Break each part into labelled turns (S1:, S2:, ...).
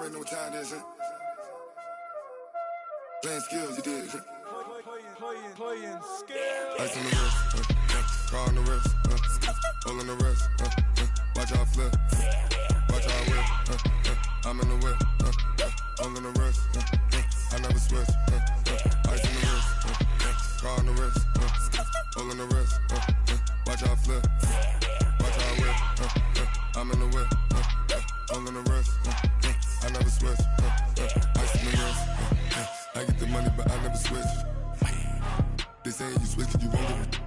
S1: already know what time it is, huh? Playing skills, you did, huh? Playing skills. Ice on the wrist, car on the wrist, hole in the wrist, watch how I flip, watch how I whip, I'm in the whip, hole in the wrist, I never switch, ice on the wrist, car on the wrist, hole in the wrist, watch how I flip, watch how I whip, I'm in the whip, hole in the wrist, I never switch, ice on the wrist, I get the money but I never switch. They saying you switch and you won't get it.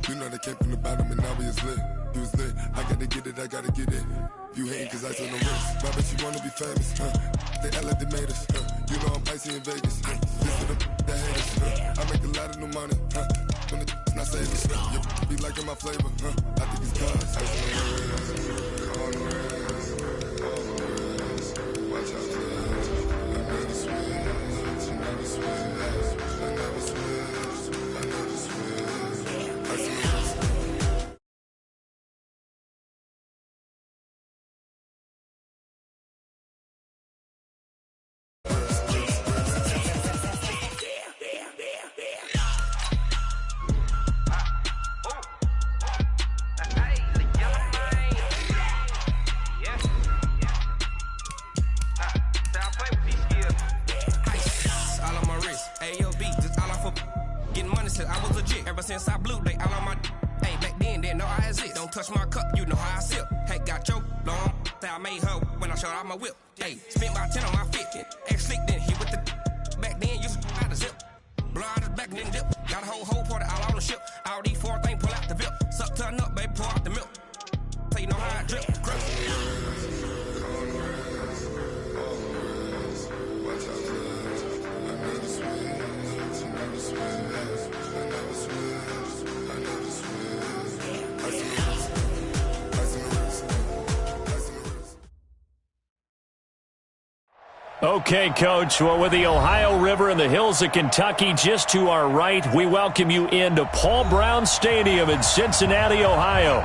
S1: You know they came from the bottom and now we is lit. You was lit, I gotta get it, I gotta get it. You hating cause ice on the wrist. Why bet you wanna be famous, They act like they made us, You know I'm icy in Vegas, This for them that hate us, I make a lot of new money, When it's not savings, be liking my flavor, I think it's cause ice on the wrist, on the wrist, on the wrist. Watch out, I never switch, I never switch, I never switch, I never switch, ice on the wrist.
S2: Since I blew, they all on my hey, back then, didn't know I exist. Don't touch my cup, you know how I sip. Hey, got your long, say I made her when I showed out my whip. Hey, spent about 10 on my 50. Ex-slick, then hit with the back then, used to out the zip. Blow out his back, then dip. Got a whole party all on the ship. All these four things, pull out the VIP. Suck, turn up, baby, pour out the milk. So you know how I drip.
S3: Okay, Coach, well, with the Ohio River and the hills of Kentucky just to our right, we welcome you into Paul Brown Stadium in Cincinnati, Ohio.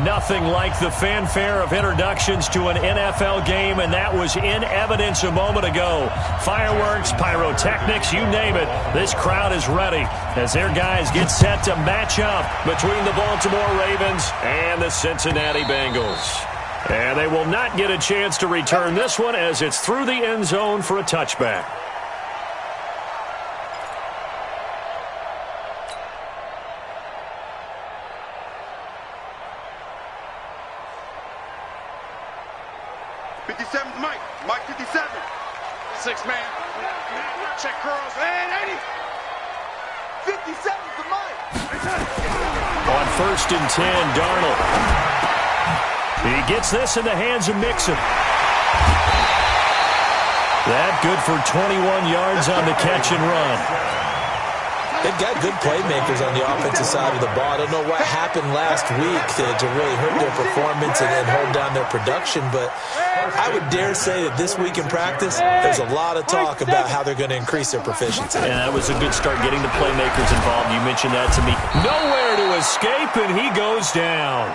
S3: Nothing like the fanfare of introductions to an NFL game, and that was in evidence a moment ago. Fireworks, pyrotechnics, you name it. This crowd is ready as their guys get set to match up between the Baltimore Ravens and the Cincinnati Bengals. And they will not get a chance to return this one as it's through the end zone for a touchback.
S4: Mike 57. 6-man. Check curls. And 80. 57 to Mike.
S3: On 1st and 10, Darnold. He gets this in the hands of Mixon. That good for 21 yards on the catch and run.
S5: They've got good playmakers on the offensive side of the ball. I don't know what happened last week to really hurt their performance and hold down their production, but I would dare say that this week in practice, there's a lot of talk about how they're going to increase their proficiency.
S3: And that was a good start getting the playmakers involved. You mentioned that to me. Nowhere to escape, and he goes down.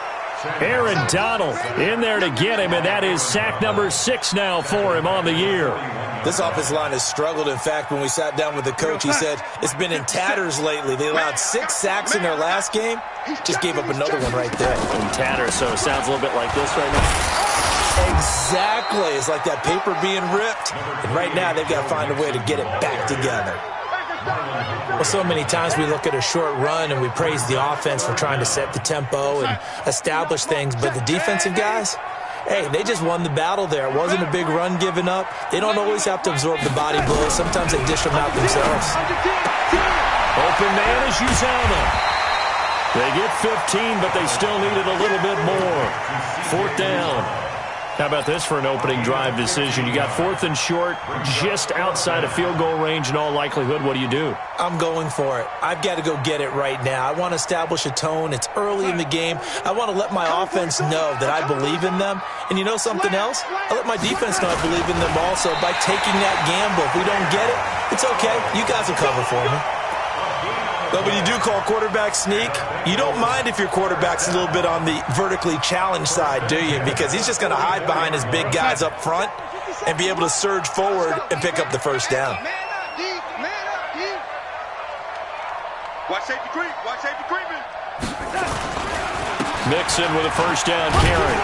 S3: Aaron Donald in there to get him, and that is sack number 6 now for him on the year.
S5: This offensive line has struggled. In fact, when we sat down with the coach, he said it's been in tatters lately. They allowed 6 sacks in their last game. Just gave up another one right there.
S3: In tatters, so it sounds a little bit like this right now.
S5: Exactly. It's like that paper being ripped. And right now, they've got to find a way to get it back together. Well, so many times we look at a short run and we praise the offense for trying to set the tempo and establish things, but the defensive guys, hey, they just won the battle there. It wasn't a big run given up. They don't always have to absorb the body blows. Sometimes they dish them out themselves.
S3: Open man is Uzama. They get 15, but they still needed a little bit more. 4th down. How about this for an opening drive decision? You got 4th and short, just outside of field goal range in all likelihood. What do you do?
S5: I'm going for it. I've got to go get it right now. I want to establish a tone. It's early in the game. I want to let my offense know that I believe in them. And you know something else? I let my defense know I believe in them also by taking that gamble. If we don't get it, it's okay. You guys will cover for me. But when you do call quarterback sneak, you don't mind if your quarterback's a little bit on the vertically challenged side, do you? Because he's just going to hide behind his big guys up front. and be able to surge forward and pick up the first down.
S4: Man up, D. Man up, D. Watch safety creep. Watch safety creeping.
S3: Mixon with a first down carry.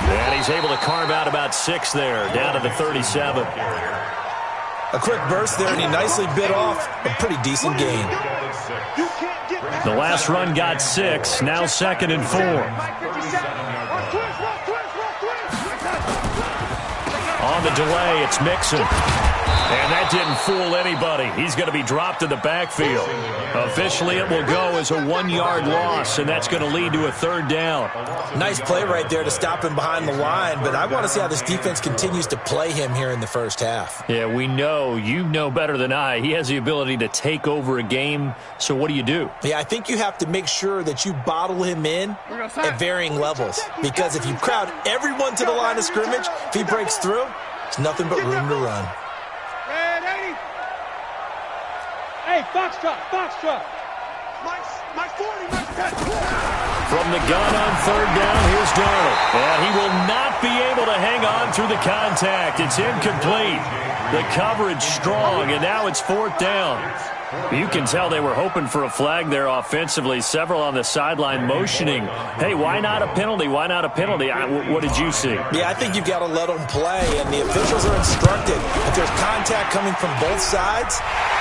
S3: And he's able to carve out about 6 there, down to the 37.
S5: A quick burst there, and he nicely bit off a pretty decent gain.
S3: The last run got 6, now 2nd and 4. On the delay, it's Mixon. And that didn't fool anybody. He's going to be dropped in the backfield. Officially, it will go as a 1-yard loss, and that's going to lead to a 3rd down.
S5: Nice play right there to stop him behind the line, but I want to see how this defense continues to play him here in the first half.
S3: Yeah, we know. You know better than I. He has the ability to take over a game, so what do?
S5: Yeah, I think you have to make sure that you bottle him in at varying levels, because if you crowd everyone to the line of scrimmage, if he breaks through, it's nothing but room to run.
S6: Hey, Foxtrot, Foxtrot.
S4: My 40, my 10.
S3: From the gun on 3rd down, here's Darnold. And he will not be able to hang on through the contact. It's incomplete. The coverage strong, and now it's 4th down. You can tell they were hoping for a flag there offensively. Several on the sideline motioning, hey, why not a penalty? Why not a penalty? What did you see?
S5: Yeah, I think you've got to let them play, and the officials are instructed. If there's contact coming from both sides,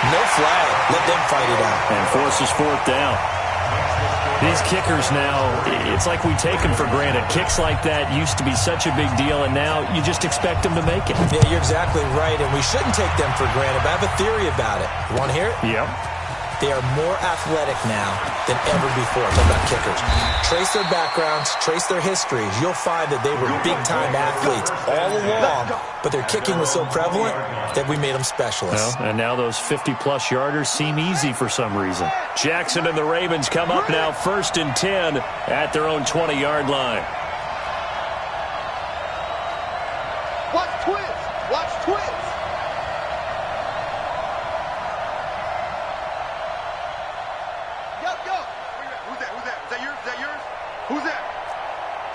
S5: no flag. Let them fight it out.
S3: And forces 4th down. These kickers now, it's like we take them for granted. Kicks like that used to be such a big deal, and now you just expect them to make it.
S5: Yeah, you're exactly right, and we shouldn't take them for granted, but I have a theory about it. You want to hear it?
S3: Yep.
S5: They are more athletic now than ever before. Talk about kickers. Trace their backgrounds, trace their histories. You'll find that they were big-time athletes all along, but their kicking was so prevalent that we made them specialists.
S3: Well, and now those 50-plus yarders seem easy for some reason. Jackson and the Ravens come up now 1st and 10 at their own 20-yard line.
S4: Watch twins. Watch twins. Who's that? Is that yours? Is that yours? Who's that?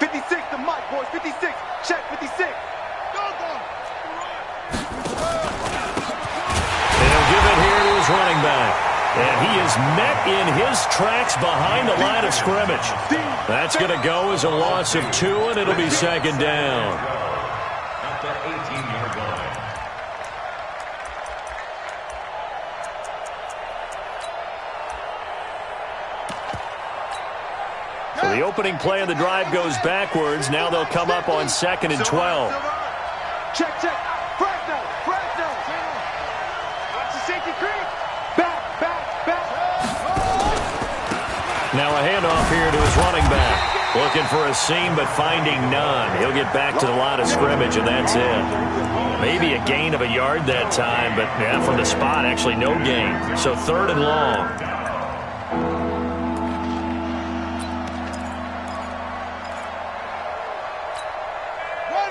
S4: 56, the mic, boys. 56. Check 56. Go.
S3: They'll give it here to his running back. And he is met in his tracks behind the line of scrimmage. That's going to go as a loss of 2, and it'll be 2nd down.
S7: At the 18-yard line.
S3: So the opening play of the drive goes backwards. Now they'll come up on 2nd and 12.
S4: Check. Fragno. Watch the safety creep. Back.
S3: Now a handoff here to his running back. Looking for a seam, but finding none. He'll get back to the line of scrimmage, and that's it. Maybe a gain of a yard that time, but yeah, from the spot, actually no gain. So 3rd and long.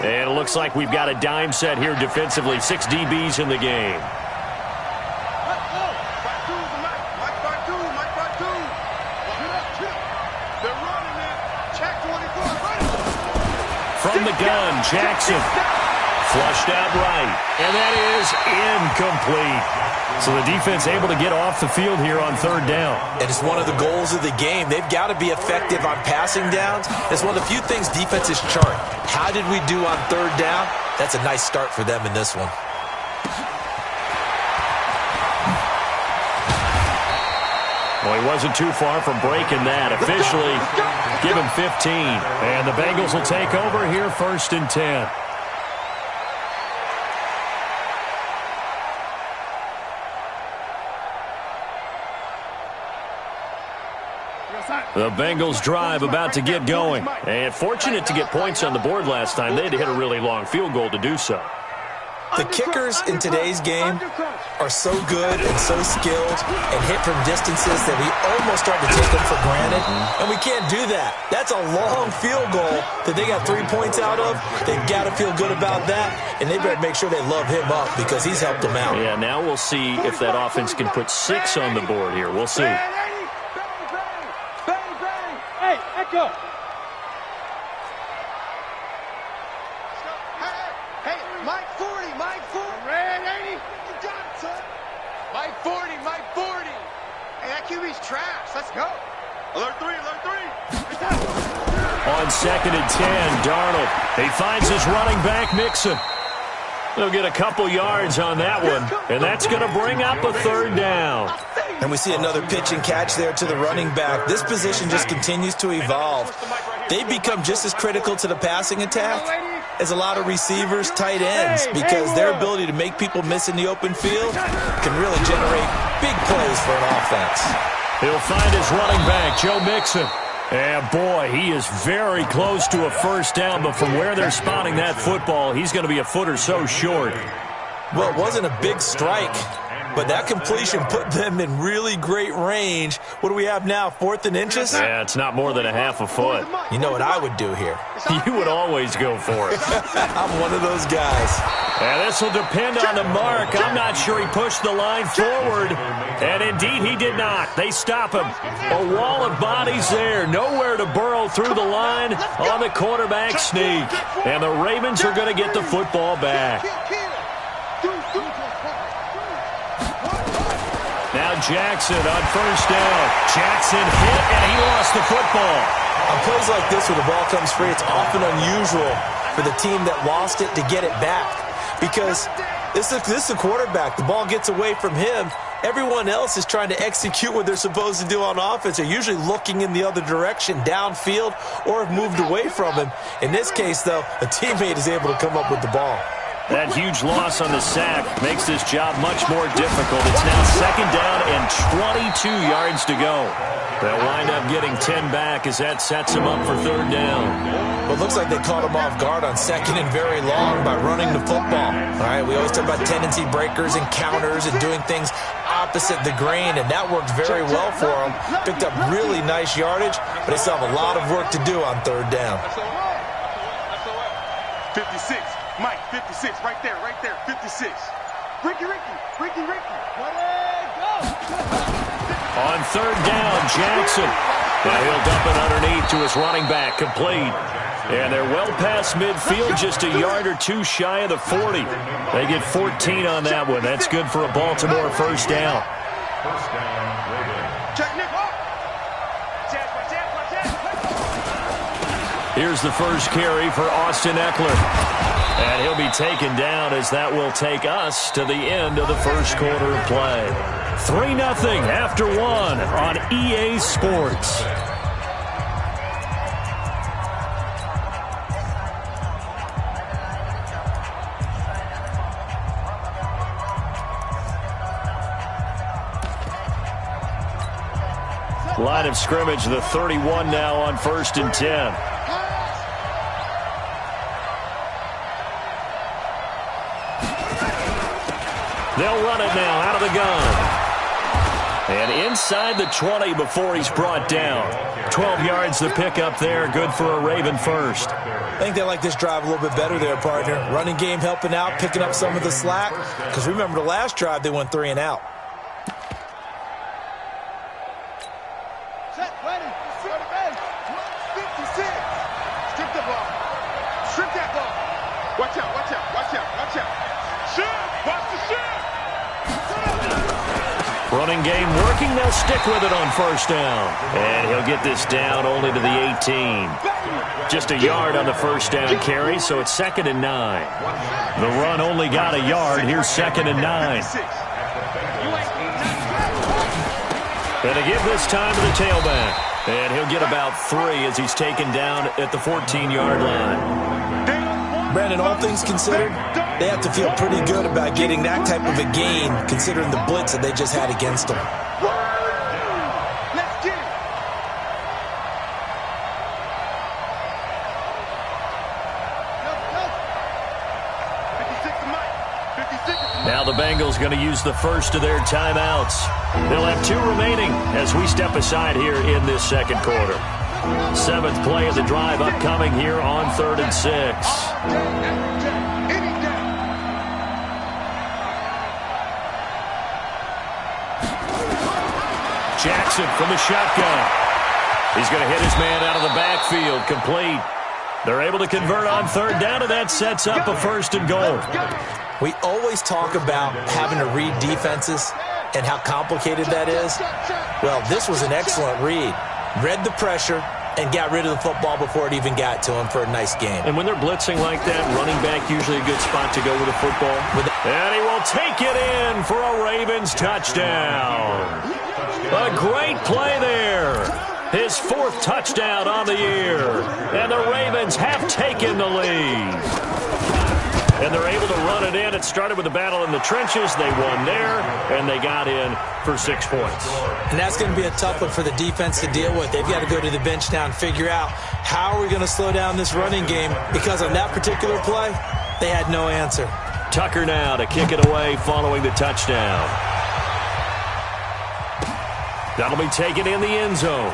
S3: And it looks like we've got a dime set here defensively. 6 DBs in the game. From the gun, Jackson. Flushed out right. And that is incomplete. So the defense able to get off the field here on 3rd down.
S5: And it's one of the goals of the game. They've got to be effective on passing downs. It's one of the few things defenses chart. How did we do on 3rd down? That's a nice start for them in this one.
S3: Well, he wasn't too far from breaking that. Officially, give him 15. And the Bengals will take over here 1st and 10. The Bengals drive about to get going. And fortunate to get points on the board last time. They had to hit a really long field goal to do so.
S5: The kickers in today's game are so good and so skilled and hit from distances that we almost start to take them for granted, and we can't do that. That's a long field goal that they got 3 points out of. They've got to feel good about that, and they better make sure they love him up because he's helped them out.
S3: Yeah, now we'll see if that offense can put 6 on the board here. We'll see.
S6: Hey, Echo.
S4: Hey, Mike 40, Mike 40. Red 80. You got it, son. Mike 40, Mike 40. Hey, that QB's trash. Let's go. Alert 3, alert 3.
S3: On 2nd and 10, Darnold. He finds his running back, Mixon. They'll get a couple yards on that one, and that's going to bring up a 3rd down.
S5: And we see another pitch and catch there to the running back. This position just continues to evolve. They've become just as critical to the passing attack as a lot of receivers, tight ends, because their ability to make people miss in the open field can really generate big plays for an offense.
S3: He'll find his running back, Joe Mixon. And, boy, he is very close to a 1st down, but from where they're spotting that football, he's going to be a foot or so short.
S5: Well, it wasn't a big strike, but that completion put them in really great range. What do we have now, 4th and inches?
S3: Yeah, it's not more than a half a foot.
S5: You know what I would do here?
S3: You would always go for it.
S5: I'm one of those guys.
S3: And this will depend on the mark. I'm not sure he pushed the line forward. And indeed, he did not. They stop him. A wall of bodies there. Nowhere to burrow through the line on the quarterback sneak. And the Ravens are going to get the football back. Now Jackson on 1st down. Jackson hit, and he lost the football.
S5: On plays like this where the ball comes free, it's often unusual for the team that lost it to get it back. Because this is the quarterback. The ball gets away from him. Everyone else is trying to execute what they're supposed to do on offense. They're usually looking in the other direction, downfield, or have moved away from him. In this case, though, a teammate is able to come up with the ball.
S3: That huge loss on the sack makes this job much more difficult. It's now 2nd down and 22 yards to go. They'll wind up getting 10 back as that sets them up for 3rd down.
S5: Well, it looks like they caught him off guard on 2nd and very long by running the football. All right, we always talk about tendency breakers and counters and doing things opposite the grain, and that worked very well for them. Picked up really nice yardage, but they still have a lot of work to do on 3rd down.
S4: 56. Mike, 56, right there, 56. Ricky. Let it go.
S3: On 3rd down, Jackson. Now he'll dump it underneath to his running back, complete. And they're well past midfield, just a yard or two shy of the 40. They get 14 on that one. That's good for a Baltimore 1st down. Here's the first carry for Austin Eckler. And he'll be taken down as that will take us to the end of the 1st quarter of play. 3-0 after 1 on EA Sports. Line of scrimmage, the 31 now on 1st and 10. They'll run it now out of the gun. And inside the 20 before he's brought down. 12 yards to pick up there. Good for a Raven 1st.
S5: I think they like this drive a little bit better there, partner. Running game helping out, picking up some of the slack. Because remember the last drive, they went 3 and out.
S4: Set, ready, 56. Strip the ball. Strip that ball. Watch out. Shoot! Watch the shoot!
S3: Running game working. They'll stick with it on 1st down. And he'll get this down only to the 18. Just a yard on the 1st down carry, so it's 2nd and 9. The run only got a yard. Here's 2nd and 9. And they give this time to the tailback. And he'll get about 3 as he's taken down at the 14-yard line.
S5: Brandon, all things considered, they have to feel pretty good about getting that type of a gain, considering the blitz that they just had against them.
S4: Let's get it.
S3: Now the Bengals going to use the first of their timeouts. They'll have 2 remaining as we step aside here in this 2nd quarter. 7th play of the drive upcoming here on 3rd and 6. Jackson from the shotgun. He's going to hit his man out of the backfield, complete. They're able to convert on third down, and that sets up a 1st and goal.
S5: We always talk about having to read defenses and how complicated that is. Well, this was an excellent read. Read the pressure and got rid of the football before it even got to him for a nice game.
S3: And when they're blitzing like that, running back usually a good spot to go with the football. And he will take it in for a Ravens touchdown. A great play there. His 4th touchdown on the year. And the Ravens have taken the lead. And they're able to run it in. It started with a battle in the trenches. They won there, and they got in for 6 points.
S5: And that's going to be a tough one for the defense to deal with. They've got to go to the bench now and figure out how are we going to slow down this running game, because on that particular play, they had no answer.
S3: Tucker now to kick it away following the touchdown. That'll be taken in the end zone.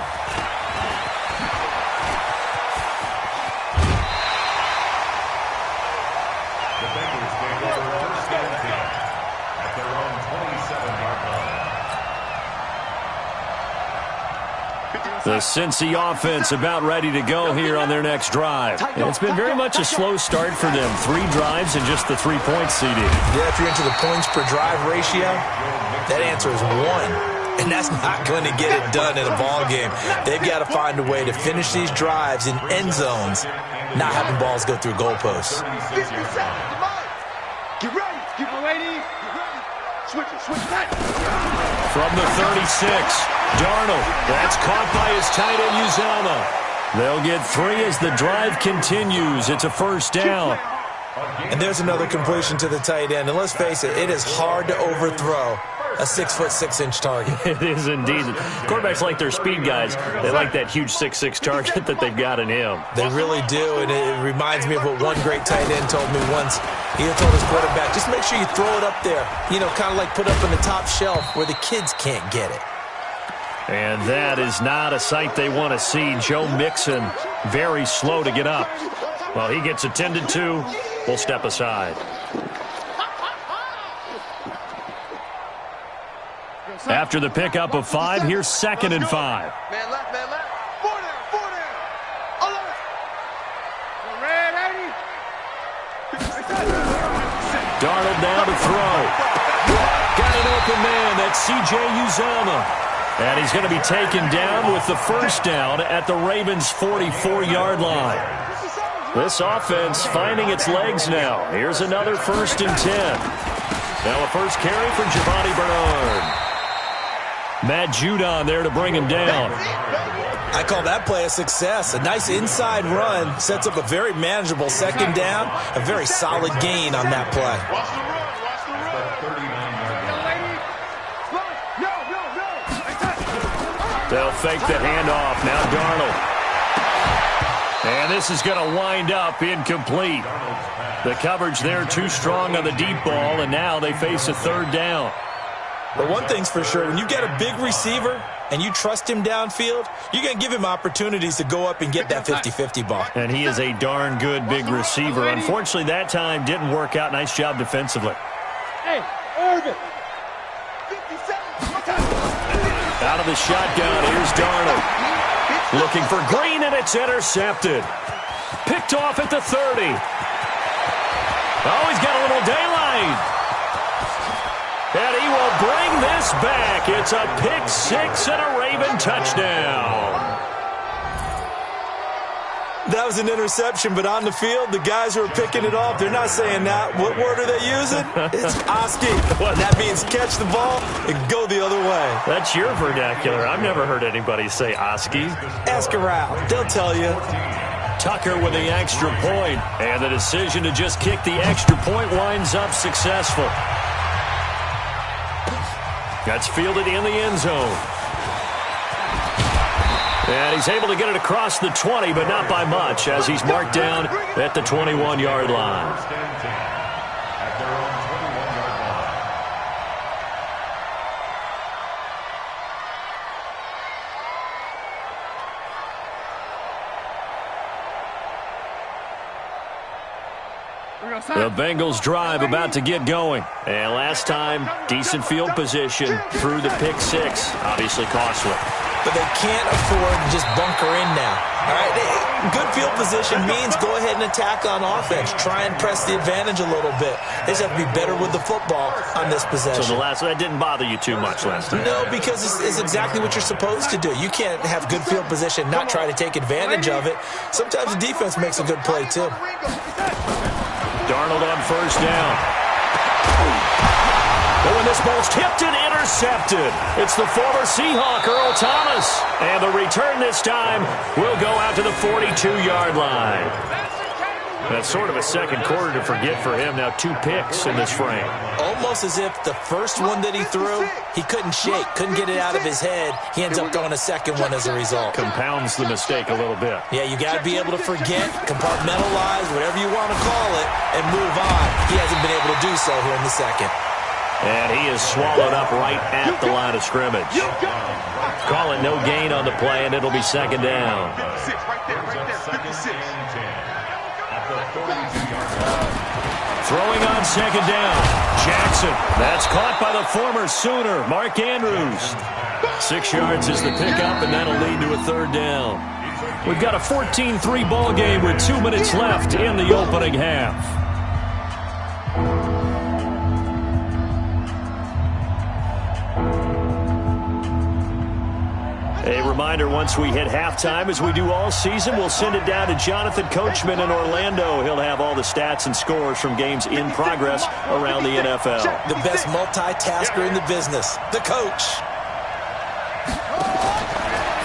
S3: The Cincy offense about ready to go here on their next drive. And it's been very much a slow start for them. 3 drives and just the 3-point CD.
S5: Yeah, if you're into the points per drive ratio, that answer is 1. And that's not going to get it done in a ball game. They've got to find a way to finish these drives in end zones, not having balls go through goalposts.
S4: 50 seconds, come on. Get ready. Get ready. Get ready. Switch that.
S3: From the 36, Darnold. That's caught by his tight end, Uzama. They'll get 3 as the drive continues. It's a 1st down.
S5: And there's another completion to the tight end. And let's face it, it is hard to overthrow a 6'6" target.
S3: It is indeed. Quarterbacks like their speed guys. They like that huge 6'6" target that they've got in him.
S5: They really do, and it reminds me of what one great tight end told me once. He told his quarterback, just make sure you throw it up there. You know, kind of like put up on the top shelf where the kids can't get it.
S3: And that is not a sight they want to see. Joe Mixon very slow to get up. Well, he gets attended to. We'll step aside. After the pickup of 5, here's 2nd and 5.
S4: Man left. 4 there. Alert. Red 80.
S3: Darnold now to throw. Got an open man. That's C.J. Uzama. And he's going to be taken down with the 1st down at the Ravens' 44-yard line. This offense finding its legs now. Here's another 1st and 10. Now a first carry for Giovanni Bernard. Matt Judon there to bring him down.
S5: I call that play a success. A nice inside run sets up a very manageable 2nd down. A very solid gain on that play.
S3: They'll fake the handoff. Now Darnold. And this is going to wind up incomplete. The coverage there too strong on the deep ball, and now they face a 3rd down.
S5: But one thing's for sure, when you get a big receiver and you trust him downfield, you're going to give him opportunities to go up and get that 50-50 ball.
S3: And he is a darn good big receiver. Unfortunately, that time didn't work out. Nice job defensively.
S6: Hey, Irvin.
S3: Out of the shotgun, here's Darnold. Looking for Green, and it's intercepted. Picked off at the 30. Oh, he's got a little daylight. And he will bring this back. It's a pick 6 and a Raven touchdown.
S5: That was an interception, but on the field, the guys who are picking it off, they're not saying that. What word are they using? It's Oski. And that means catch the ball and go the other way.
S3: That's your vernacular. I've never heard anybody say Oski.
S5: Ask around. They'll tell you.
S3: Tucker with the extra point. And the decision to just kick the extra point winds up successful. That's fielded in the end zone. And he's able to get it across the 20, but not by much, as he's marked down at the 21-yard line.
S6: We're going to
S3: The Bengals drive about to get going. And last time, decent field position through the pick six. Obviously costly.
S5: But they can't afford to just bunker in now. All right, good field position means go ahead and attack on offense. Try and press the advantage a little bit. They just have to be better with the football on this possession.
S3: So that didn't bother you too much last time?
S5: No, because it's exactly what you're supposed to do. You can't have good field position, not try to take advantage of it. Sometimes the defense makes a good play, too.
S3: Darnold on first down. But when this ball's tipped and intercepted, it's the former Seahawk, Earl Thomas. And the return this time will go out to the 42-yard line. That's sort of a second quarter to forget for him. Now 2 picks in this frame.
S5: Almost as if the first one that he threw, he couldn't shake, couldn't get it out of his head. He ends up throwing a second one as a result.
S3: Compounds the mistake a little bit.
S5: Yeah, you got to be able to forget, compartmentalize, whatever you want to call it, and move on. He hasn't been able to do so here in the second.
S3: And he is swallowed up right at the line of scrimmage. Call it no gain on the play, and it'll be second down. Throwing on second down. Jackson. That's caught by the former Sooner, Mark Andrews. 6 yards is the pickup, and that'll lead to a third down. We've got a 14-3 ball game with 2 minutes left in the opening half. A reminder, once we hit halftime, as we do all season, we'll send it down to Jonathan Coachman in Orlando. He'll have all the stats and scores from games in progress around the NFL.
S5: The best multitasker in the business, the coach.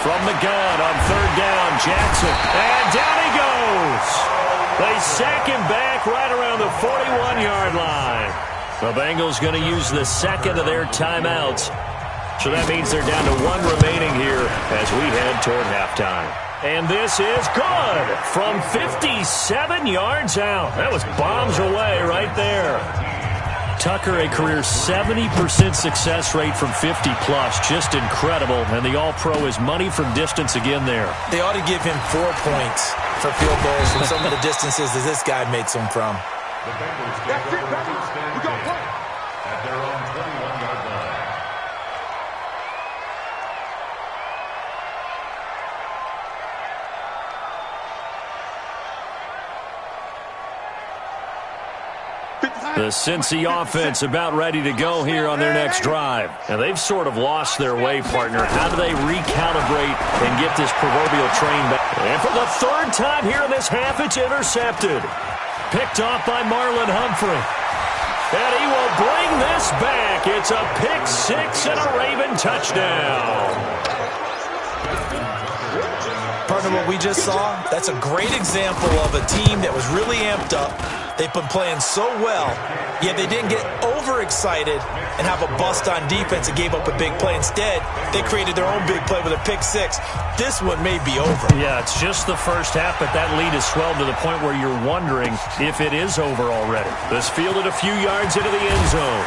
S3: From the gun on third down, Jackson. And down he goes. They sack him back right around the 41-yard line. The Bengals going to use the second of their timeouts. So that means they're down to 1 remaining here as we head toward halftime. And this is good from 57 yards out. That was bombs away right there. Tucker, a career 70% success rate from 50-plus. Just incredible. And the All-Pro is money from distance again there.
S5: They ought to give him 4 points for field goals from some of the distances that this guy makes them from.
S7: The Bengals get ready to stand at their own 21-yard line.
S3: The Cincy offense about ready to go here on their next drive. And they've sort of lost their way, partner. How do they recalibrate and get this proverbial train back? And for the 3rd time here in this half, it's intercepted. Picked off by Marlon Humphrey. And he will bring this back. It's a pick 6 and a Raven touchdown.
S5: Partner, what we just saw, that's a great example of a team that was really amped up. They've been playing so well, yet they didn't get overexcited and have a bust on defense and gave up a big play. Instead, they created their own big play with a pick 6. This one may be over.
S3: Yeah, it's just the first half, but that lead has swelled to the point where you're wondering if it is over already. This fielded a few yards into the end zone.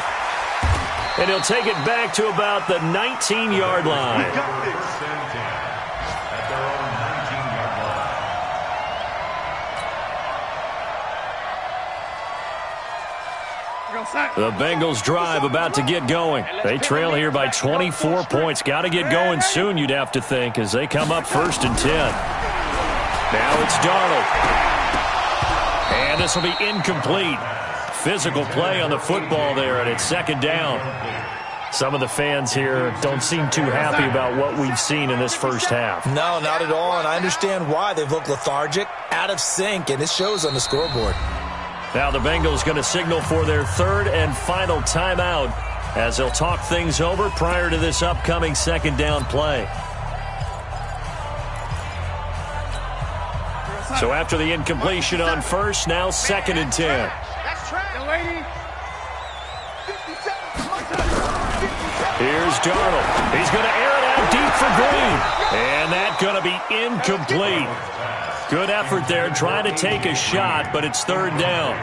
S3: And he'll take it back to about the 19-yard line. The Bengals drive about to get going. They trail here by 24 points. Got to get going soon, you'd have to think, as they come up 1st and 10. Now it's Darnold. And this will be incomplete. Physical play on the football there, and it's 2nd down. Some of the fans here don't seem too happy about what we've seen in this first half.
S5: No, not at all, and I understand why. They've looked lethargic, out of sync, and it shows on the scoreboard.
S3: Now the Bengals going to signal for their 3rd and final timeout as they'll talk things over prior to this upcoming 2nd down play. So after the incompletion on first, now 2nd and 10. Here's Darnold. He's going to air it out deep for Green. And that's going to be incomplete. Good effort there, trying to take a shot, but it's 3rd down.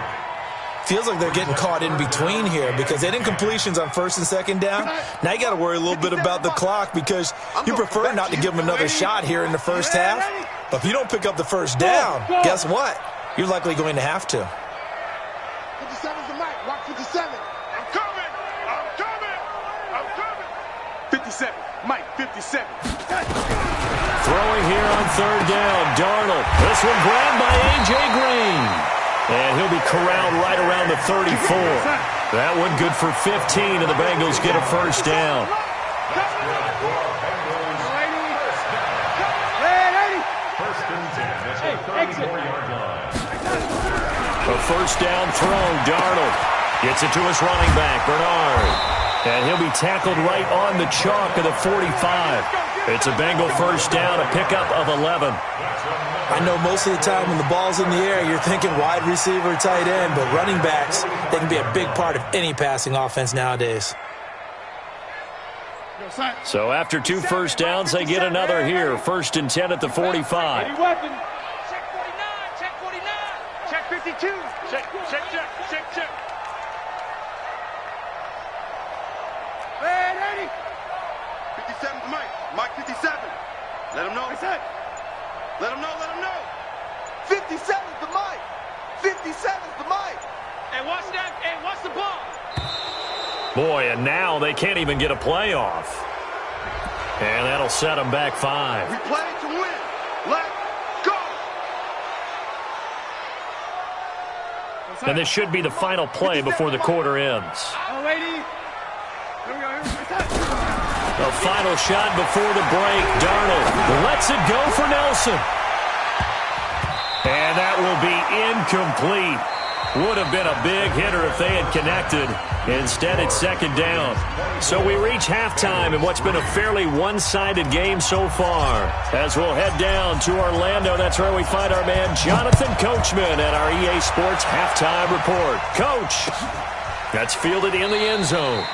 S5: Feels like they're getting caught in between here because they had incompletions on 1st and 2nd down. Now you got to worry a little bit about the clock because you prefer not to give them another shot here in the first half. But if you don't pick up the 1st down, guess what? You're likely going to have to.
S4: 57's the mic. Mark 57. I'm coming. I'm coming. I'm coming. 57. Mike 57.
S3: Throwing here on third down. Darnold. This one grabbed by A.J. Green. And he'll be corralled right around the 34. That one good for 15, and the Bengals get a first down.
S7: First and 10 at the 34-yard line.
S3: A first down throw. Darnold gets it to his running back, Bernard. And he'll be tackled right on the chalk of the 45. It's a Bengal first down, a pickup of 11.
S5: I know most of the time when the ball's in the air, you're thinking wide receiver, tight end, but running backs, they can be a big part of any passing offense nowadays.
S3: So after 2 first downs, they get another here. First and 10 at the 45.
S6: Any weapon?
S4: Check 49. Check 49. Check 52. Check. Red 80. 57's Mike. Mike 57. Let him know. Let him know. 57's the Mike. 57's the Mike. Hey, watch that. Hey, watch the ball.
S3: Boy, and now they can't even get a play off. And that'll set them back 5.
S4: We play to win. Let's go.
S3: And this should be the final play before the quarter ends.
S6: Oh, lady. Here we go.
S3: A final shot before the break. Darnold lets it go for Nelson. And that will be incomplete. Would have been a big hitter if they had connected. Instead, it's second down. So we reach halftime in what's been a fairly one-sided game so far. As we'll head down to Orlando, that's where we find our man Jonathan Coachman at our EA Sports Halftime Report. Coach, that's fielded in the end zone.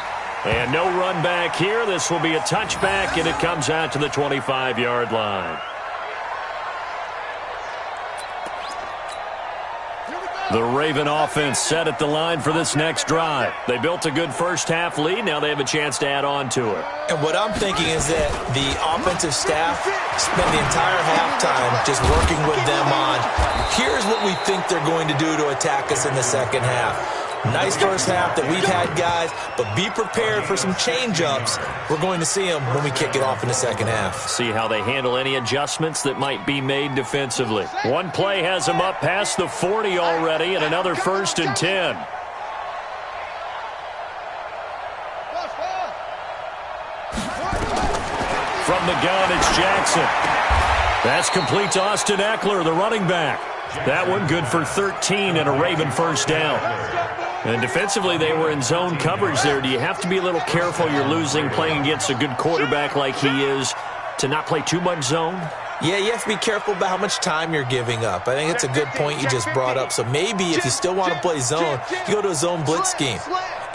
S3: And no run back here. This will be a touchback, and it comes out to the 25-yard line. The Raven offense set at the line for this next drive. They built a good first-half lead. Now they have a chance to add on to it.
S5: And what I'm thinking is that the offensive staff spent the entire halftime just working with them on, here's what we think they're going to do to attack us in the second half. Nice first half that we've had, guys, but be prepared for some change-ups. We're going to see them when we kick it off in the second half.
S3: See how they handle any adjustments that might be made defensively. One play has them up past the 40 already, and another first and 10. From the gun, it's Jackson. That's complete to Austin Eckler, the running back. That one good for 13 and a Raven first down. And defensively, they were in zone coverage there. Do you have to be a little careful? You're losing playing against a good quarterback like he is to not play too much zone?
S5: Yeah, you have to be careful about how much time you're giving up. I think it's a good point you just brought up. So maybe if you still want to play zone, you go to a zone blitz scheme.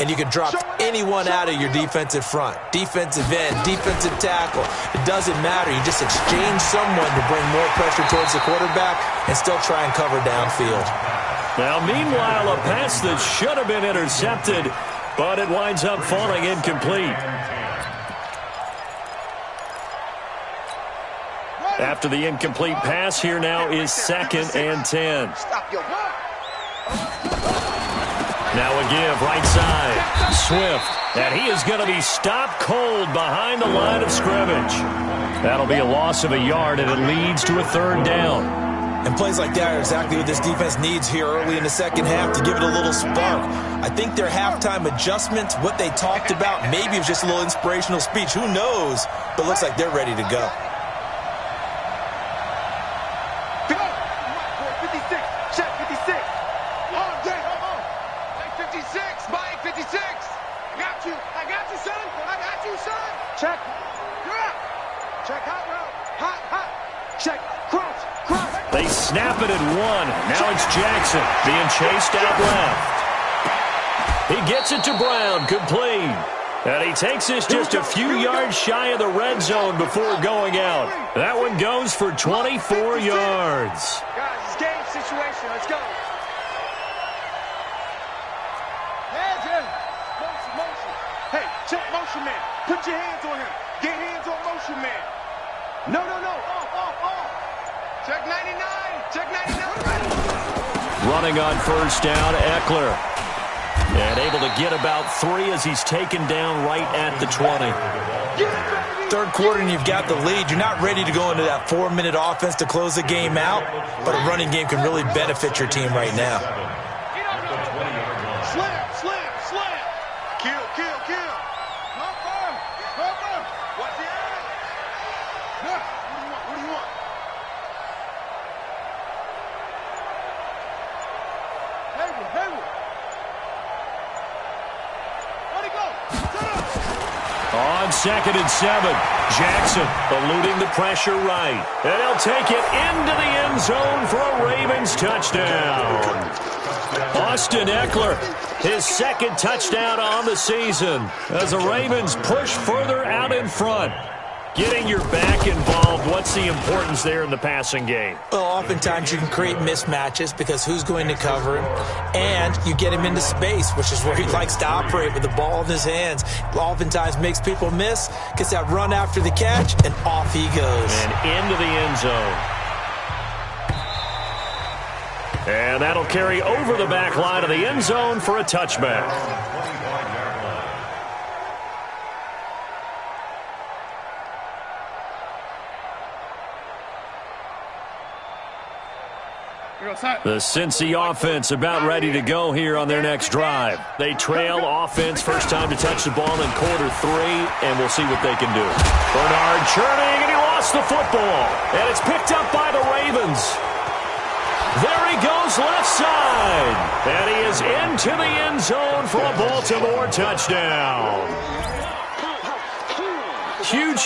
S5: And you can drop anyone out of your defensive front. Defensive end, defensive tackle. It doesn't matter. You just exchange someone to bring more pressure towards the quarterback and still try and cover downfield.
S3: Now, meanwhile, a pass that should have been intercepted, but it winds up falling incomplete. After the incomplete pass, here now is second and 10. Now a give, right side. Swift, and he is going to be stopped cold behind the line of scrimmage. That'll be a loss of a yard, and it leads to a third down.
S5: And plays like that are exactly what this defense needs here early in the second half to give it a little spark. I think their halftime adjustments, what they talked about, maybe it was just a little inspirational speech. Who knows? But looks like they're ready to go.
S4: 56. Check 56. Check 56. Mike 56. I got you, son. Check. You're up. Check hot route. Hot. Check. Cross.
S3: They snap it at one. Now it's Jackson being chased out left. He gets it to Brown, complete. And he takes this just a few yards shy of the red zone before going out. That one goes for 24 yards.
S4: Guys, it's game situation. Let's go. Hands in. Motion. Hey, check motion man. Put your hands on him. Get hands on motion man. No. Off. Check 99. Check 99.
S3: Running on first down, Eckler. And able to get about 3 as he's taken down right at the 20.
S5: Third quarter and you've got the lead. You're not ready to go into that 4-minute offense to close the game out, but a running game can really benefit your team right now.
S4: Slam, slam, slam. Kill, kill, kill. Watch the eyes. What do you want? Hayward. Where'd he go?
S3: On 2nd and 7, Jackson eluding the pressure right. And he'll take it into the end zone for a Ravens touchdown. Austin Eckler, his 2nd touchdown on the season as the Ravens push further out in front. Getting your back involved, what's the importance there in the passing game?
S5: Well, oftentimes you can create mismatches because who's going to cover him, and you get him into space, which is where he likes to operate with the ball in his hands. Oftentimes makes people miss, gets that run after the catch, and off he goes.
S3: And into the end zone. And that'll carry over the back line of the end zone for a touchback. The Cincy offense about ready to go here on their next drive. They trail offense, first time to touch the ball in quarter 3, and we'll see what they can do. Bernard churning, and he lost the football. And it's picked up by the Ravens. There he goes left side. And he is into the end zone for a Baltimore touchdown.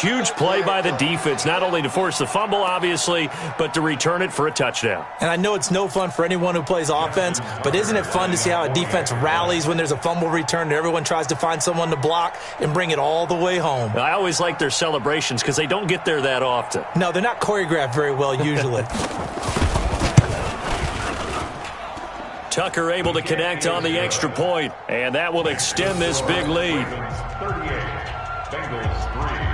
S3: Huge play by the defense, not only to force the fumble, obviously, but to return it for a touchdown.
S5: And I know it's no fun for anyone who plays offense, but isn't it fun to see how a defense rallies when there's a fumble return and everyone tries to find someone to block and bring it all the way home?
S3: I always like their celebrations because they don't get there that often.
S5: No, they're not choreographed very well usually.
S3: Tucker able to connect on the extra point, and that will extend this big lead.
S7: 38, Bengals 3.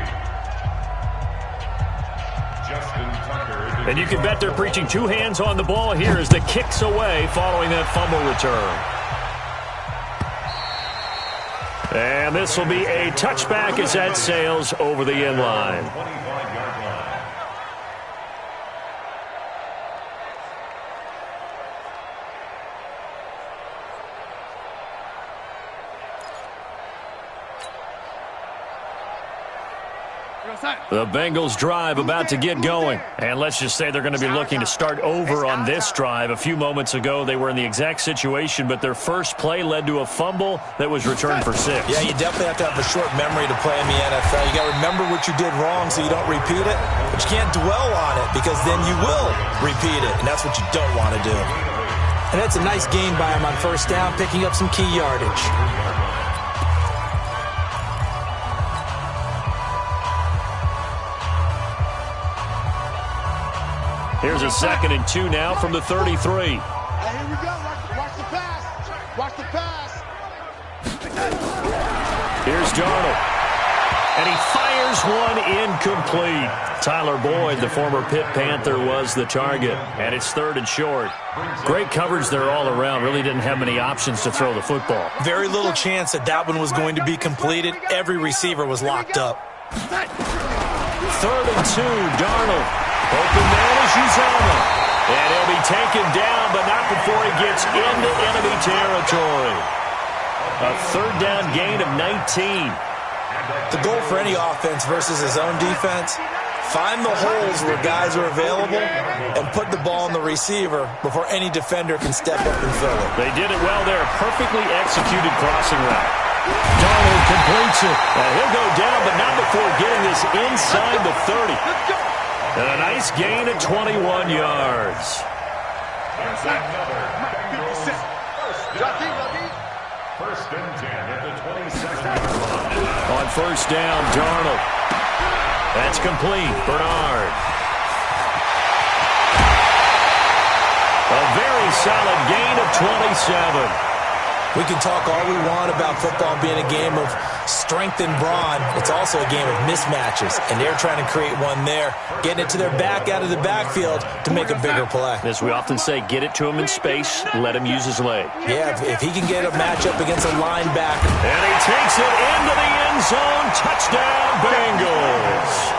S3: And you can bet they're preaching 2 hands on the ball here as the kick's away following that fumble return. And this will be a touchback as that sails over the end line. The Bengals drive about to get going. And let's just say they're going to be looking to start over on this drive. A few moments ago, they were in the exact situation, but their first play led to a fumble that was returned for 6.
S5: Yeah, you definitely have to have a short memory to play in the NFL. You got to remember what you did wrong so you don't repeat it, but you can't dwell on it because then you will repeat it, and that's what you don't want to do. And that's a nice gain by him on first down, picking up some key yardage.
S3: Here's a 2nd and 2 now from the 33.
S4: Hey, here we go. Watch the pass. Watch the pass.
S3: Here's Darnold. And he fires one incomplete. Tyler Boyd, the former Pitt Panther, was the target. And it's 3rd and short. Great coverage there all around. Really didn't have many options to throw the football.
S5: Very little chance that that one was going to be completed. Every receiver was locked up.
S3: 3rd and 2, Darnold. Open man is Uzama. And he'll be taken down, but not before he gets into enemy territory. A 3rd down gain of 19.
S5: The goal for any offense versus his own defense, find the holes where guys are available and put the ball on the receiver before any defender can step up and fill it.
S3: They did it well there. Perfectly executed crossing route. Darnold completes it. And he'll go down, but not before getting this inside the 30. And a nice gain of 21 yards.
S7: First and 10 at the 22nd.
S3: On first down, Darnold. That's complete. Bernard. A very solid gain of 27.
S5: We can talk all we want about football being a game of strength and brawn. It's also a game of mismatches, and they're trying to create one there, getting it to their back out of the backfield to make a bigger play.
S3: As we often say, get it to him in space, let him use his leg.
S5: Yeah, if he can get a matchup against a linebacker.
S3: And he takes it into the end zone. Touchdown, Bengals.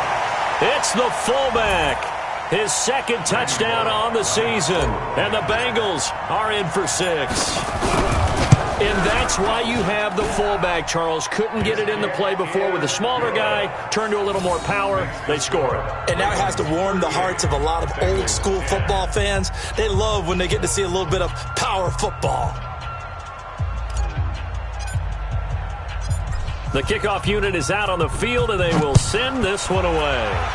S3: It's the fullback. His second touchdown on the season. And the Bengals are in for 6. And that's why you have the fullback, Charles. Couldn't get it in the play before with the smaller guy. Turned to a little more power. They score it.
S5: And now it has to warm the hearts of a lot of old-school football fans. They love when they get to see a little bit of power football.
S3: The kickoff unit is out on the field, and they will send this one away.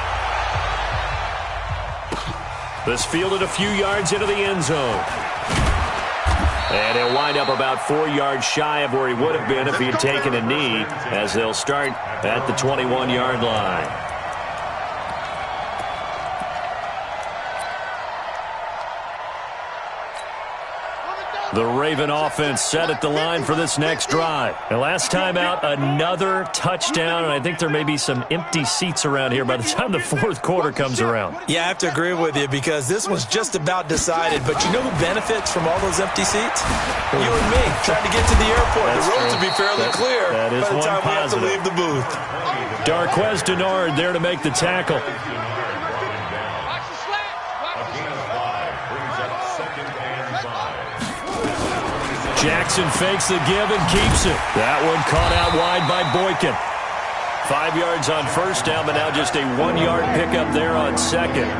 S3: This fielded a few yards into the end zone. And he'll wind up about 4 yards shy of where he would have been if he had taken a knee, as they'll start at the 21-yard line. The Raven offense set at the line for this next drive. And last time out, another touchdown, and I think there may be some empty seats around here by the time the fourth quarter comes around.
S5: Yeah, I have to agree with you because this was just about decided. But you know who benefits from all those empty seats? You and me, trying to get to the airport.
S3: That's
S5: the roads
S3: true.
S5: will be fairly clear
S3: that is
S5: by the time
S3: one
S5: we have to leave the booth.
S3: Darquez Denard there to make the tackle. Jackson fakes the give and keeps it. That one caught out wide by Boykin. 5 yards on first down, but now just a 1-yard pickup there on second.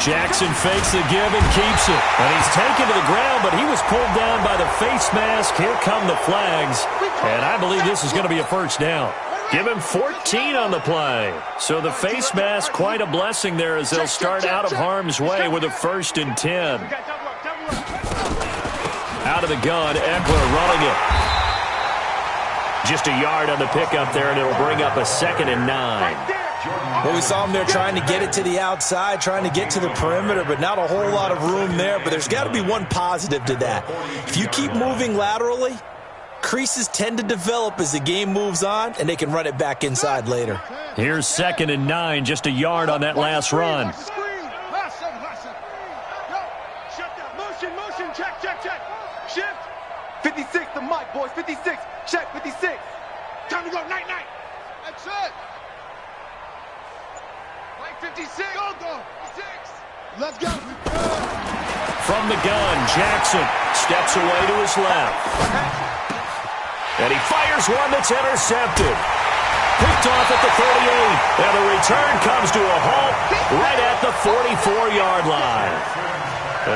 S3: Jackson fakes the give and keeps it. And he's taken to the ground, but he was pulled down by the face mask. Here come the flags. And I believe this is going to be a first down. Give him 14 on the play. So the face mask, quite a blessing there as they'll start out of harm's way with a 1st and 10. Out of the gun, Eckler running it. Just a yard on the pickup there, and it'll bring up a 2nd and 9.
S5: Well, we saw him there trying to get it to the outside, trying to get to the perimeter, but not a whole lot of room there. But there's got to be one positive to that. If you keep moving laterally, creases tend to develop as the game moves on, and they can run it back inside later.
S3: Here's 2nd and 9, just a yard on that last run.
S4: Motion, check. Shift. 56, the mic, boys, 56. Check, 56. Time to go, night. That's it. Mike, 56. Go. 56. Let's go.
S3: From the gun, Jackson steps away to his left. And he fires one that's intercepted. Picked off at the 38. And the return comes to a halt right at the 44-yard line.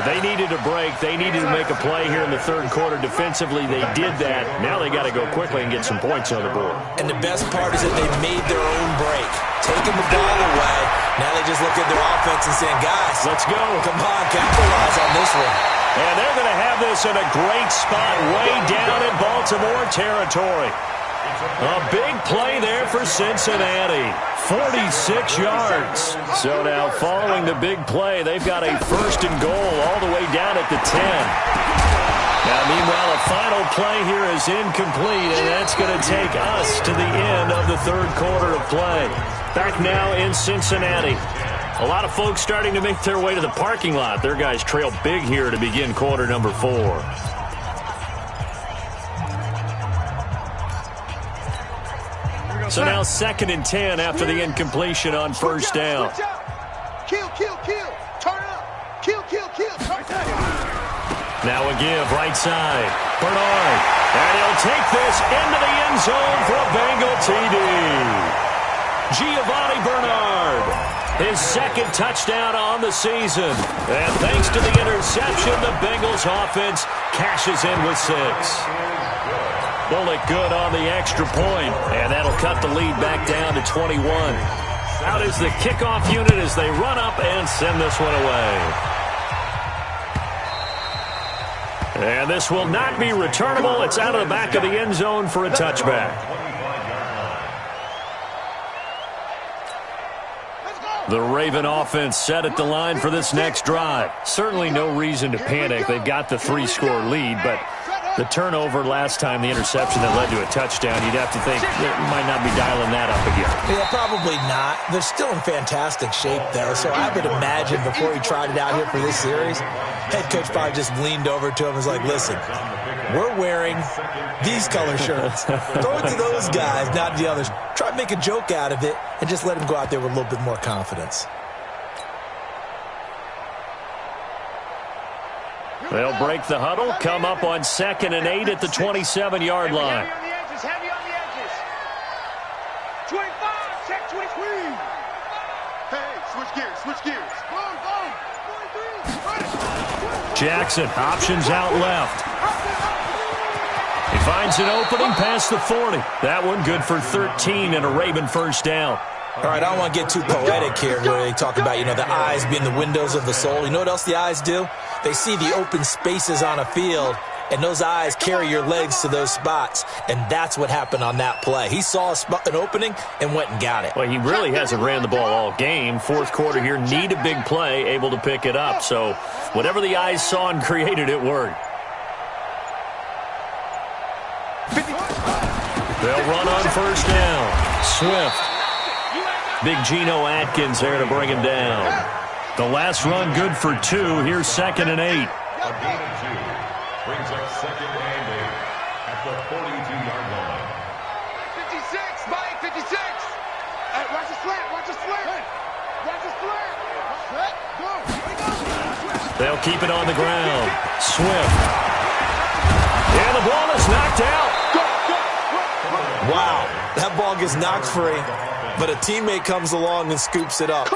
S3: They needed a break. They needed to make a play here in the third quarter. Defensively, they did that. Now they got to go quickly and get some points on the board.
S5: And the best part is that they made their own break. Taking the ball away. Now they just look at their offense and saying, guys,
S3: let's go.
S5: Come on, capitalize on this one.
S3: And they're going to have this in a great spot way down in Baltimore territory. A big play there for Cincinnati. 46 yards. So now following the big play, they've got a 1st and goal all the way down at the 10. Now, meanwhile, a final play here is incomplete, and that's going to take us to the end of the third quarter of play. Back now in Cincinnati. A lot of folks starting to make their way to the parking lot. Their guys trail big here to begin quarter number 4. So now 2nd and 10 after the incompletion on first down.
S4: Kill. Turn it up. Kill.
S3: Now a give right side. Bernard. And he'll take this into the end zone for a Bengal TD. Giovanni Bernard. His 2nd touchdown on the season. And thanks to the interception, the Bengals offense cashes in with 6. Bullet good on the extra point, and that'll cut the lead back down to 21. Out is the kickoff unit as they run up and send this one away. And this will not be returnable. It's out of the back of the end zone for a touchback. The Raven offense set at the line for this next drive. Certainly no reason to panic. They've got the 3-score lead, but the turnover last time, the interception that led to a touchdown, you'd have to think that you might not be dialing that up again.
S5: Yeah, probably not. They're still in fantastic shape, though, so I would imagine before he tried it out here for this series, head coach probably just leaned over to him and was like, listen, we're wearing these color shirts. Throw it to those guys, not the others. Try to make a joke out of it and just let him go out there with a little bit more confidence.
S3: They'll break the huddle, come up on 2nd and 8 at the 27-yard line.
S6: Heavy on the edges, heavy on the edges. 25, check 23.
S4: Hey, switch gears.
S6: Boom, boom. 23.
S3: Jackson, options out left. He finds an opening past the 40. That one good for 13 and a Raven first down.
S5: All right, I don't want to get too poetic here where they talk about, the eyes being the windows of the soul. You know what else the eyes do? They see the open spaces on a field, and those eyes carry your legs to those spots, and that's what happened on that play. He saw an opening and went and got it.
S3: Well, he really hasn't ran the ball all game. Fourth quarter here, need a big play, able to pick it up. So whatever the eyes saw and created, it worked. They'll run on first down. Swift. Big Geno Atkins there to bring him down. The last run good for 2. Here's 2nd and 8.
S7: A gain of 2 brings up 2nd and 8 at the 42-yard line.
S6: 56, Mike, 56. Hey, watch the slant, watch the slant. Watch the slant. Slant, go.
S3: They'll keep it on the ground. Swift. And the ball is knocked out.
S5: Wow, that ball gets knocked free, but a teammate comes along and scoops it up.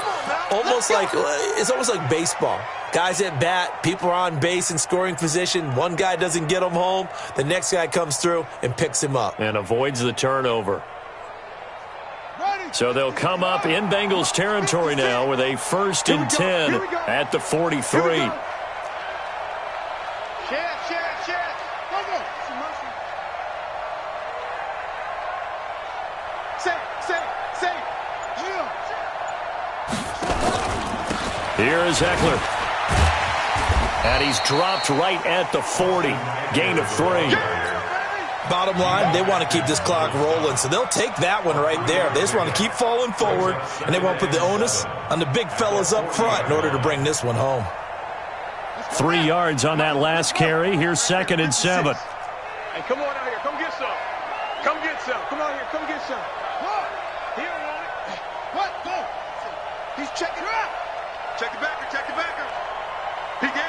S5: It's almost like baseball. Guys at bat, people are on base in scoring position. One guy doesn't get him home. The next guy comes through and picks him up.
S3: And avoids the turnover. So they'll come up in Bengals territory now with a 1st and 10 at the 43. Here is Eckler. And he's dropped right at the 40. Gain of 3.
S5: Bottom line, they want to keep this clock rolling, so they'll take that one right there. They just want to keep falling forward, and they want to put the onus on the big fellas up front in order to bring this one home.
S3: 3 yards on that last carry. Here's 2nd and 7.
S6: Hey, come on out here. Come get some. Come get some. Come on here. Come get some. He don't want it. What? Go. He's checking her out.
S4: Check the backer. Peek in.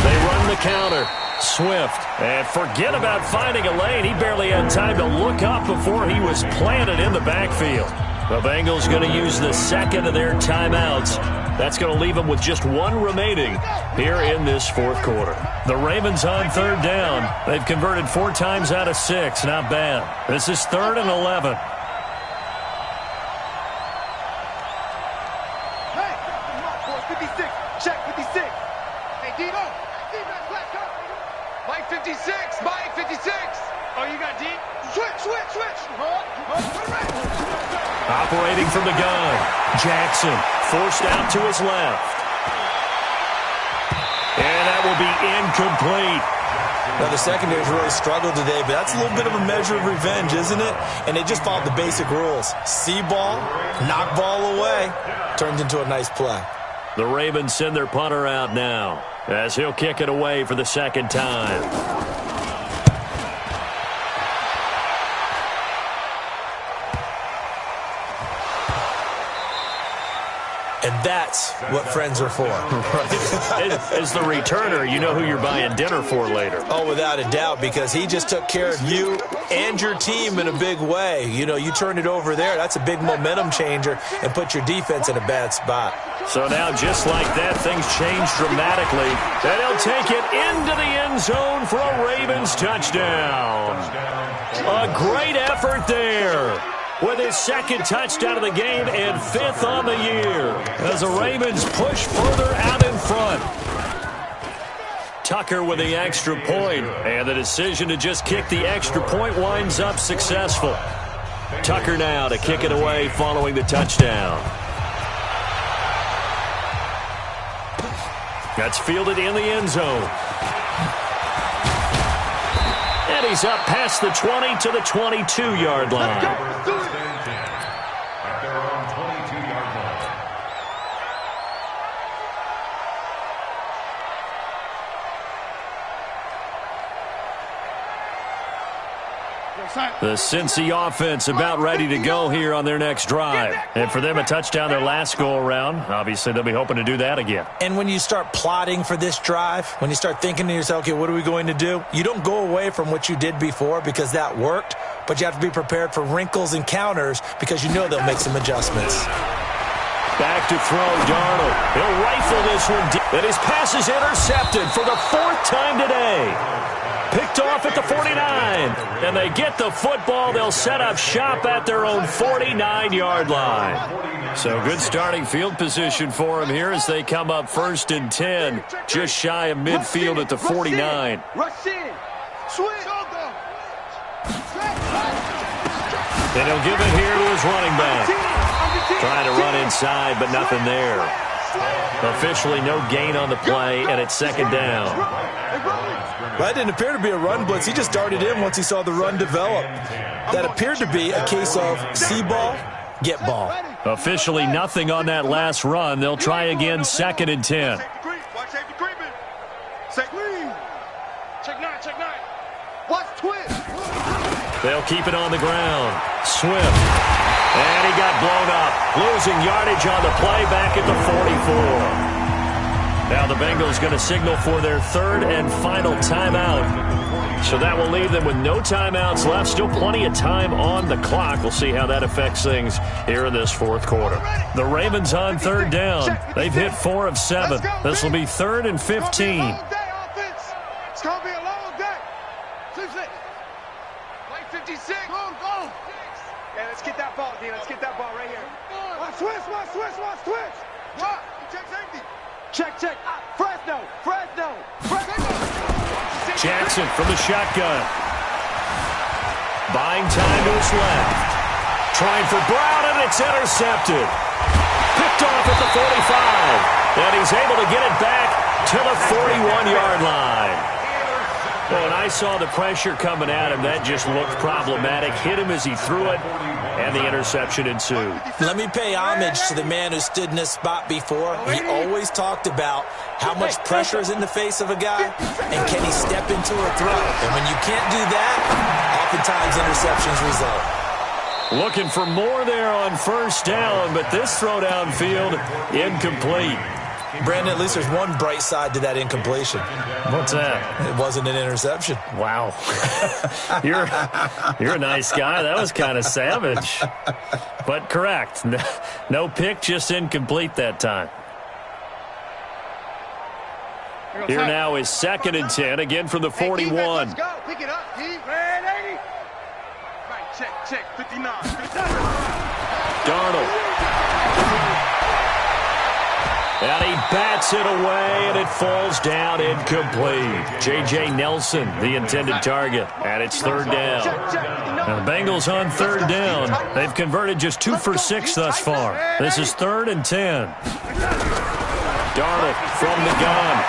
S3: They run the counter. Swift. And forget about finding a lane. He barely had time to look up before he was planted in the backfield. The Bengals going to use the 2nd of their timeouts. That's going to leave them with just 1 remaining here in this 4th quarter. The Ravens on 3rd down. They've converted 4 times out of 6. Not bad. This is 3rd and 11.
S6: Mike 56, Mike 56. Oh, you got deep? Switch.
S3: Operating from the gun. Jackson forced out to his left. And that will be incomplete.
S5: Now, the secondary's really struggled today, but that's a little bit of a measure of revenge, isn't it? And they just followed the basic rules. See ball, knock ball away. Turns into a nice play.
S3: The Ravens send their punter out now as he'll kick it away for the 2nd time.
S5: And that's what friends are for.
S3: As the returner, you know who you're buying dinner for later.
S5: Oh, without a doubt, because he just took care of you and your team in a big way. You turn it over there, that's a big momentum changer and put your defense in a bad spot.
S3: So now, just like that, things change dramatically. And he'll take it into the end zone for a Ravens touchdown. A great effort there, with his 2nd touchdown of the game and 5th on the year, as the Ravens push further out in front. Tucker with the extra point, and the decision to just kick the extra point winds up successful. Tucker now to kick it away following the touchdown. That's fielded in the end zone. And he's up past the 20 to the 22-yard line.
S7: At their own 22-yard line.
S3: The Cincy offense about ready to go here on their next drive. And for them, a touchdown their last go-around. Obviously, they'll be hoping to do that again.
S5: And when you start plotting for this drive, when you start thinking to yourself, okay, what are we going to do? You don't go away from what you did before because that worked, but you have to be prepared for wrinkles and counters because you know they'll make some adjustments.
S3: Back to throw, Darnold. He'll rifle this one deep. And his pass is intercepted for the 4th time today. Picked off at the 49. And they get the football. They'll set up shop at their own 49-yard line. So good starting field position for him here as they come up 1st and 10. Just shy of midfield at the 49.
S4: Rush in. Switch.
S3: And he'll give it here to his running back. Trying to run inside, but nothing there. Officially no gain on the play, and it's 2nd down.
S5: Well, that didn't appear to be a run blitz. He just darted in once he saw the run develop. That appeared to be a case of see ball, get ball.
S3: Officially nothing on that last run. They'll try again 2nd and 10.
S4: Watch twist.
S3: They'll keep it on the ground. Swift. And he got blown up. Losing yardage on the play back at the 44. Now the Bengals going to signal for their 3rd and final timeout. So that will leave them with no timeouts left. Still plenty of time on the clock. We'll see how that affects things here in this 4th quarter. The Ravens on 3rd down. They've hit 4 of 7. This will be 3rd and 15.
S4: It's going to be a long day. Play 56. Go. Yeah, let's get that ball, D. Let's get that ball right here. Watch twist. Check safety. Check. Fresno.
S3: Jackson from the shotgun. Buying time to his left. Trying for Brown, and it's intercepted. Picked off at the 45. And he's able to get it back to the 41-yard line. Well, when I saw the pressure coming at him, that just looked problematic. Hit him as he threw it, and the interception ensued.
S5: Let me pay homage to the man who stood in this spot before. He always talked about how much pressure is in the face of a guy, and can he step into a throw. And when you can't do that, oftentimes interceptions result.
S3: Looking for more there on 1st down, but this throw downfield, incomplete.
S5: Brandon, at least there's one bright side to that incompletion.
S3: What's that?
S5: It wasn't an interception.
S3: Wow. You're a nice guy. That was kind of savage. But correct. No pick, just incomplete that time. Here now is 2nd and 10, again from the 41.
S4: Let's go. Pick it up, D. Red 80. Right, check. 59.
S3: Darnold. And he bats it away, and it falls down incomplete. J.J. Nelson, the intended target, and it's 3rd down. Now the Bengals on 3rd down. They've converted just 2 for 6 thus far. This is 3rd and 10. Darnold from the gun.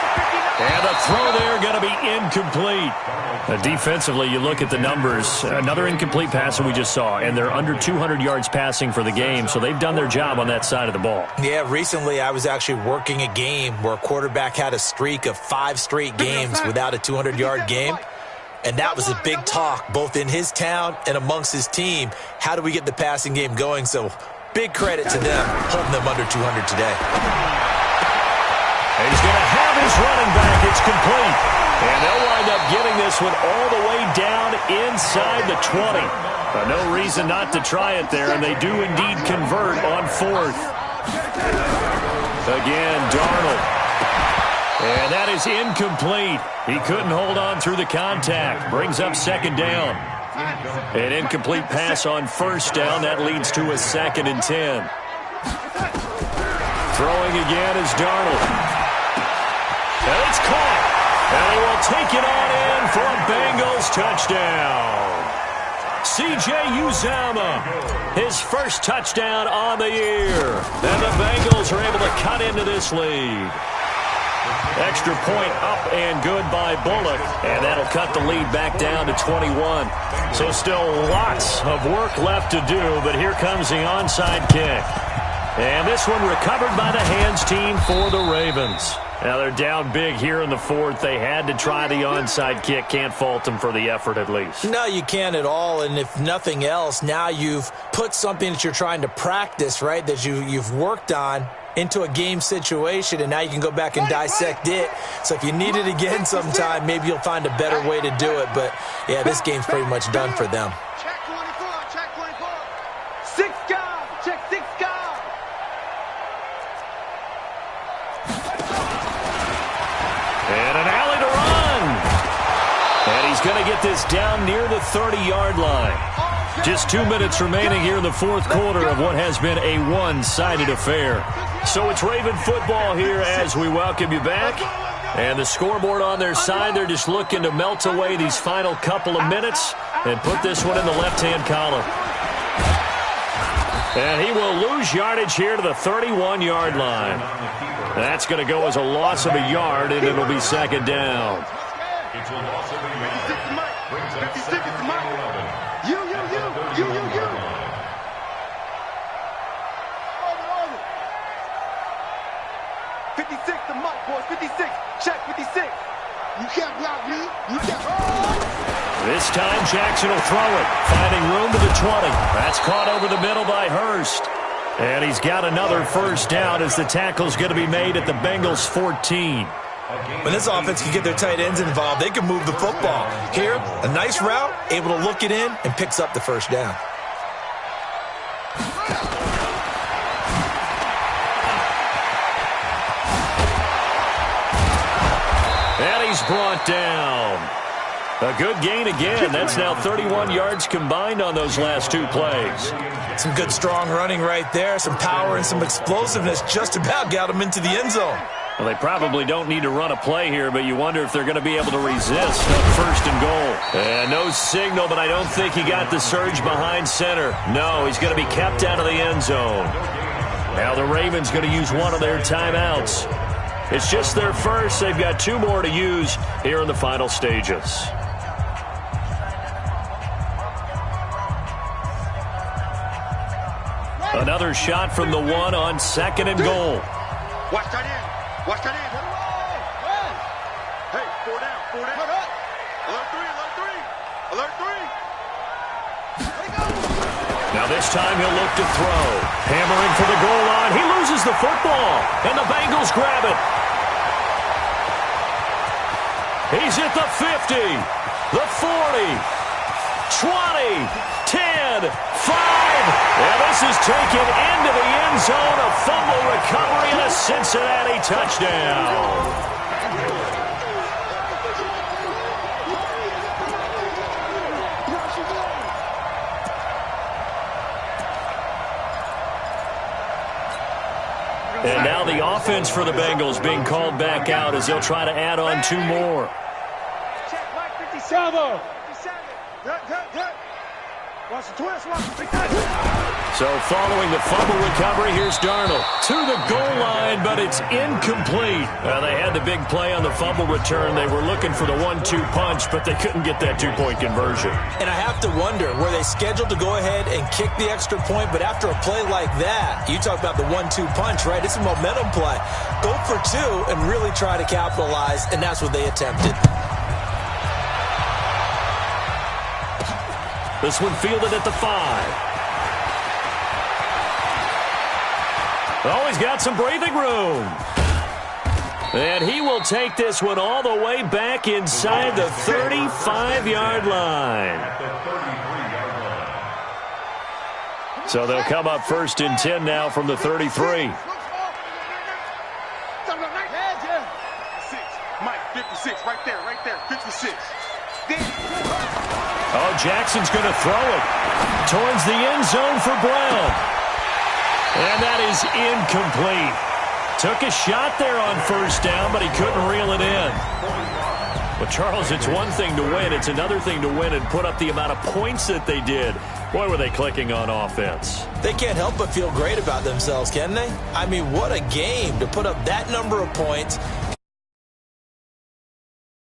S3: And the throw there going to be incomplete. Defensively, you look at the numbers. Another incomplete pass that we just saw, and they're under 200 yards passing for the game, so they've done their job on that side of the ball.
S5: Yeah, recently I was actually working a game where a quarterback had a streak of 5 straight games without a 200-yard game, and that was a big talk both in his town and amongst his team. How do we get the passing game going? So big credit to them holding them under 200 today.
S3: He's going to have his running back. It's complete. And they'll wind up getting this one all the way down inside the 20. No reason not to try it there, and they do indeed convert on 4th. Again, Darnold. And that is incomplete. He couldn't hold on through the contact. Brings up 2nd down. An incomplete pass on 1st down. That leads to a 2nd and 10. Throwing again is Darnold. And it's caught. And he will take it on in for a Bengals touchdown. C.J. Uzomah, his first touchdown on the year. And the Bengals are able to cut into this lead. Extra point up and good by Bullock, and that'll cut the lead back down to 21. So still lots of work left to do, but here comes the onside kick. And this one recovered by the hands team for the Ravens. Now they're down big here in the fourth. They had to try the onside kick. Can't fault them for the effort at least.
S5: No, you can't at all. And if nothing else, now you've put something that you're trying to practice, right, that you've worked on into a game situation, and now you can go back and dissect it. So if you need it again sometime, maybe you'll find a better way to do it. But, yeah, this game's pretty much done for them.
S4: Check 24, check 24. 6 guys, check 6 guys.
S3: And an alley to run. And he's going to get this down near the 30-yard line. Just 2 minutes remaining here in the fourth quarter of what has been a one-sided affair. So it's Raven football here as we welcome you back. And the scoreboard on their side, they're just looking to melt away these final couple of minutes and put this one in the left-hand column. And he will lose yardage here to the 31-yard line. That's going to go as a loss of a yard, and it'll be second down.
S7: It's a loss of a yard.
S4: 56 is Mike. You. 56 to Mike, boys. 56. Check 56. You can't block me. You can't.
S3: This time Jackson will throw it, finding room to the 20. That's caught over the middle by Hurst. And he's got another first down as the tackle's going to be made at the Bengals 14.
S5: When this offense can get their tight ends involved, they can move the football. Here, a nice route, able to look it in, and picks up the first down.
S3: And he's brought down. A good gain again. That's now 31 yards combined on those last 2 plays.
S5: Some good, strong running right there. Some power and some explosiveness just about got him into the end zone.
S3: Well, they probably don't need to run a play here, but you wonder if they're going to be able to resist on first and goal. And no signal, but I don't think he got the surge behind center. No, he's going to be kept out of the end zone. Now the Ravens going to use one of their timeouts. It's just their first. They've got 2 more to use here in the final stages. Another shot from the 1 on second and goal.
S4: Watch that in. Watch that in. Hey, 4 down. Alert 3.
S3: Now this time he'll look to throw. Hammering for the goal line. He loses the football, and the Bengals grab it. He's at the 50, the 40, 20, 10, 5. And this is taken into the end zone. A fumble recovery and a Cincinnati touchdown. And now the offense for the Bengals being called back out as they'll try to add on 2 more.
S6: Check Mike 57. 57. Good. Watch the twist.
S3: So following the fumble recovery, here's Darnold to the goal line, but it's incomplete. They had the big play on the fumble return. They were looking for the 1-2 punch, but they couldn't get that 2-point conversion.
S5: And I have to wonder, were they scheduled to go ahead and kick the extra point? But after a play like that, you talk about the 1-2 punch, right? It's a momentum play. Go for 2 and really try to capitalize, and that's what they attempted.
S3: This one fielded at the 5. Oh, he's got some breathing room. And he will take this one all the way back inside the 35-yard line. So they'll come up first and 10 now from the 33.
S4: Mike, 56, right there, 56.
S3: Oh, Jackson's going to throw it towards the end zone for Brown. And that is incomplete. Took a shot there on first down, but he couldn't reel it in. Well, Charles, it's one thing to win. It's another thing to win and put up the amount of points that they did. Boy, were they clicking on offense.
S5: They can't help but feel great about themselves, can they? I mean, what a game to put up that number of points